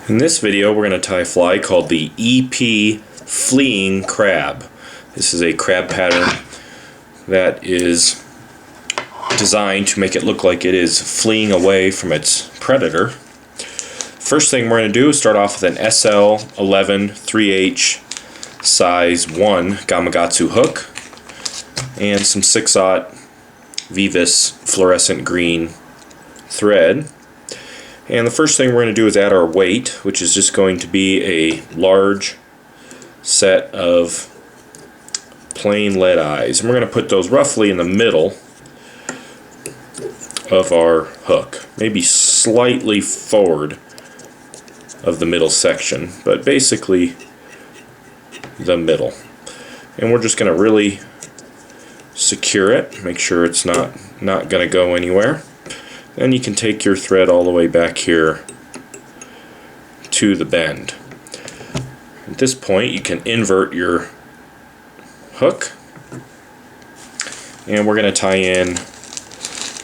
In this video we're going to tie a fly called the EP fleeing crab. This is a crab pattern that is designed to make it look like it is fleeing away from its predator. First thing we're going to do is start off with an SL11 3H size 1 Gamakatsu hook and some 6/0 Veevus fluorescent green thread. And the first thing we're going to do is add our weight, which is just going to be a large set of plain lead eyes. And we're going to put those roughly in the middle of our hook, maybe slightly forward of the middle section, but basically the middle. And we're just going to really secure it, make sure it's not going to go anywhere. Then you can take your thread all the way back here to the bend. At this point you can invert your hook, and we're going to tie in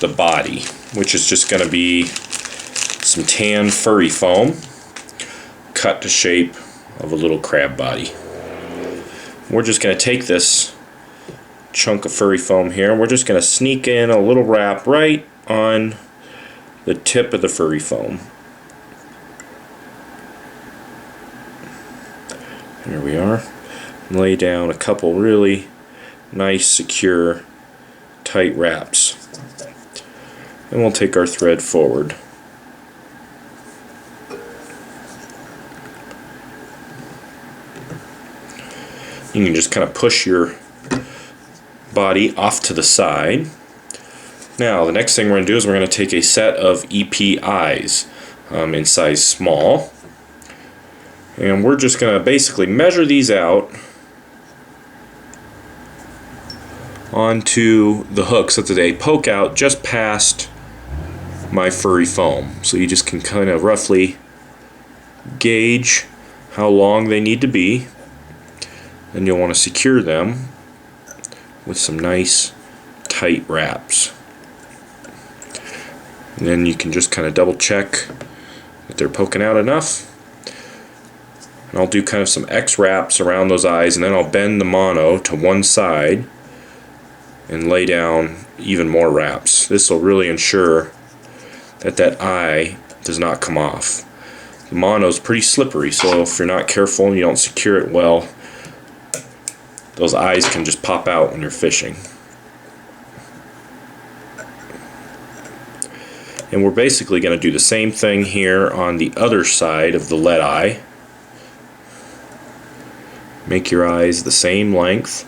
the body, which is just going to be some tan furry foam cut to shape of a little crab body. We're just going to take this chunk of furry foam here and we're just going to sneak in a little wrap right on the tip of the furry foam. There we are. And lay down a couple really nice, secure, tight wraps. And we'll take our thread forward. You can just kind of push your body off to the side. Now the next thing we're going to do is we're going to take a set of EP eyes in size small, and we're just going to basically measure these out onto the hook so that they poke out just past my furry foam. So you just can kind of roughly gauge how long they need to be, and you'll want to secure them with some nice tight wraps. And then you can just kind of double check that they're poking out enough. And I'll do kind of some X wraps around those eyes, and then I'll bend the mono to one side and lay down even more wraps. This will really ensure that that eye does not come off. The mono is pretty slippery, so if you're not careful and you don't secure it well, those eyes can just pop out when you're fishing. And we're basically going to do the same thing here on the other side of the lead eye. Make your eyes the same length.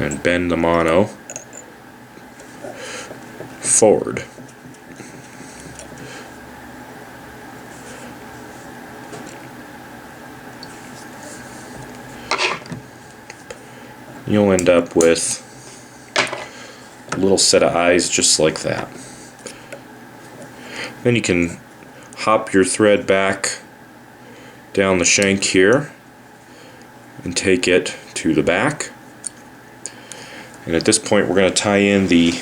And bend the mono forward. You'll end up with a little set of eyes just like that. Then you can hop your thread back down the shank here and take it to the back. And at this point we're going to tie in the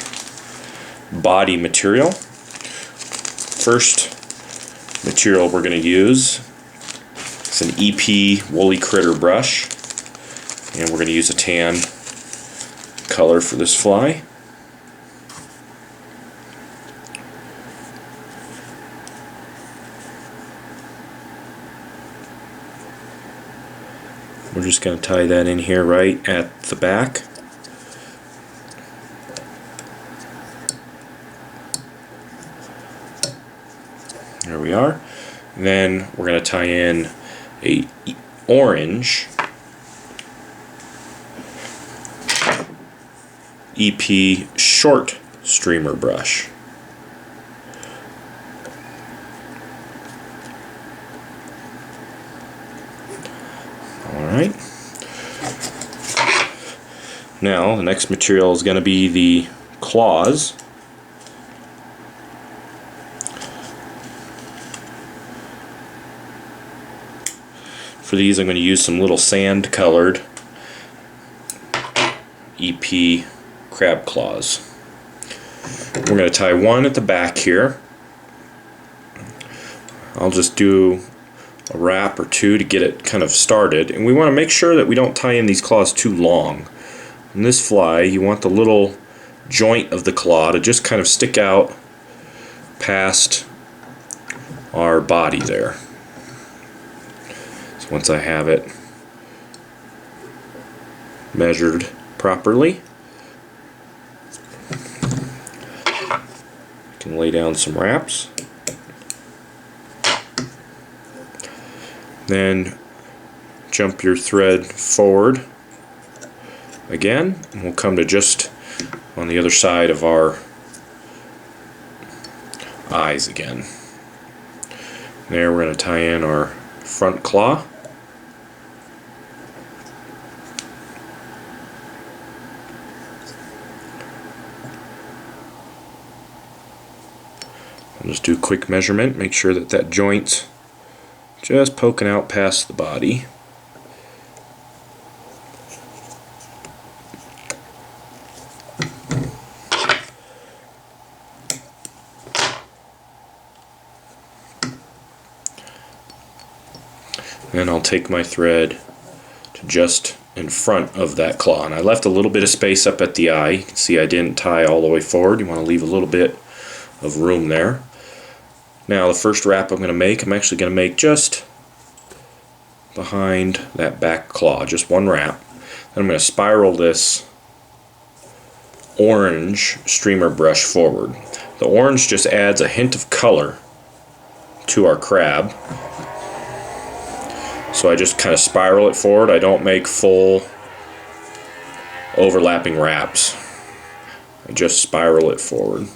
body material. First material we're going to use is an EP woolly critter brush, and we're going to use a tan color for this fly. We're just going to tie that in here right at the back. There we are. Then we're going to tie in a orange EP short streamer brush. Alright. Now the next material is going to be the claws. For these I'm going to use some little sand colored EP crab claws. We're going to tie one at the back here. I'll just do a wrap or two to get it kind of started, and we want to make sure that we don't tie in these claws too long. In this fly, you want the little joint of the claw to just kind of stick out past our body there. So once I have it measured properly, I can lay down some wraps. Then jump your thread forward again, and we'll come to just on the other side of our eyes again. There we're going to tie in our front claw. I'll just do a quick measurement, make sure that that joint's just poking out past the body. Then I'll take my thread to just in front of that claw. And I left a little bit of space up at the eye. You can see I didn't tie all the way forward. You want to leave a little bit of room there. Now the first wrap I'm actually going to make just behind that back claw, just one wrap. Then I'm going to spiral this orange streamer brush forward. The orange just adds a hint of color to our crab. So I just kind of spiral it forward. I don't make full overlapping wraps. I just spiral it forward.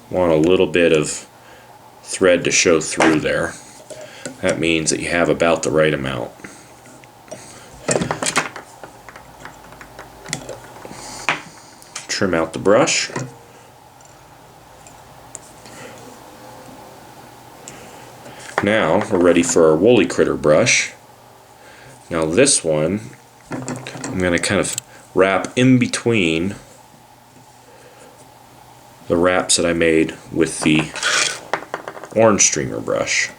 Want a little bit of thread to show through there. That means that you have about the right amount. Trim out the brush. Now we're ready for our woolly critter brush. Now this one I'm going to kind of wrap in between the wraps that I made with the orange streamer brush.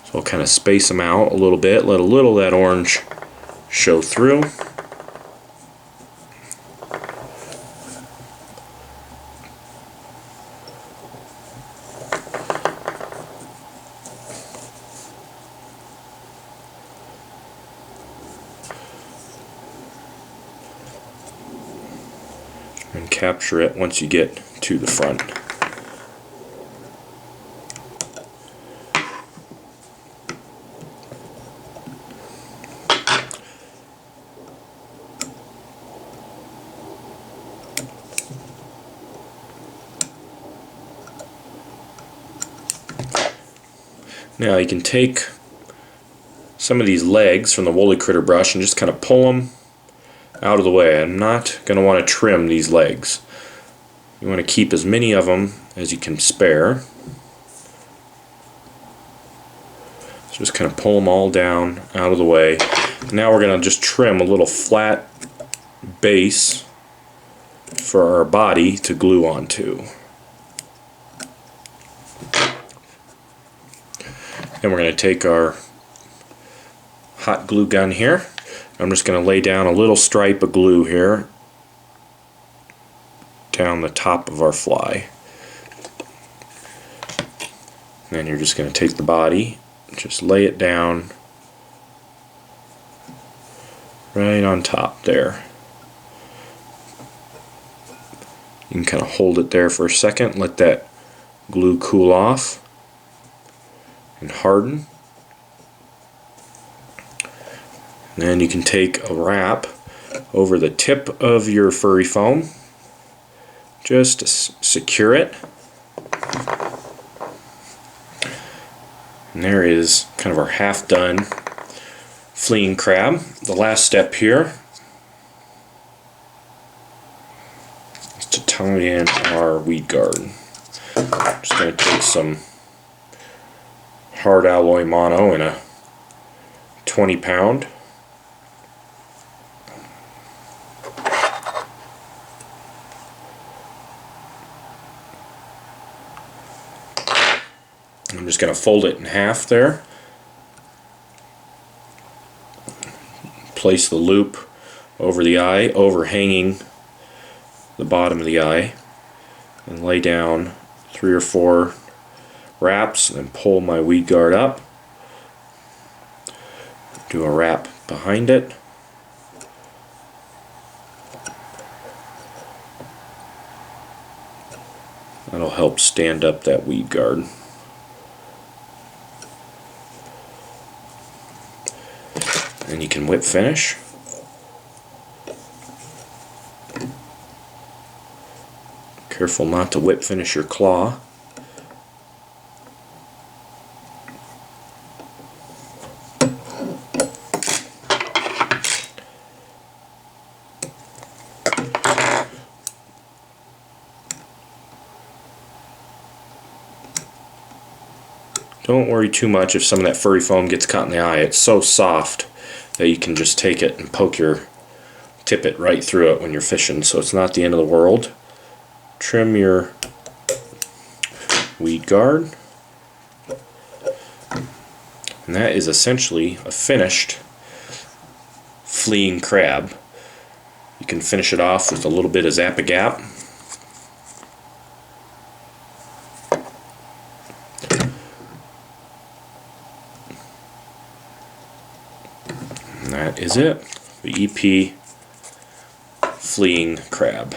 So I'll kind of space them out a little bit, let a little of that orange show through. And capture it once you get to the front. Now you can take some of these legs from the woolly critter brush and just kind of pull them out of the way. I'm not going to want to trim these legs. You want to keep as many of them as you can spare. So just kind of pull them all down out of the way. Now we're going to just trim a little flat base for our body to glue onto. Then we're going to take our hot glue gun here. I'm just going to lay down a little stripe of glue here down the top of our fly. And then you're just going to take the body, just lay it down right on top there. You can kind of hold it there for a second, let that glue cool off and harden. And then you can take a wrap over the tip of your furry foam just to secure it. And there is kind of our half done fleeing crab. The last step here is to tie in our weed guard. I'm just going to take some hard alloy mono in a 20-pound. I'm just going to fold it in half there. Place the loop over the eye, overhanging the bottom of the eye, and lay down 3 or 4 wraps, and then pull my weed guard up. Do a wrap behind it. That'll help stand up that weed guard. And you can whip finish. Careful not to whip finish your claw. Don't worry too much if some of that furry foam gets caught in the eye. It's so soft that you can just take it and tip it right through it when you're fishing, so it's not the end of the world. Trim your weed guard. And that is essentially a finished fleeing crab. You can finish it off with a little bit of Zap-A-Gap. And that is it. The EP fleeing crab.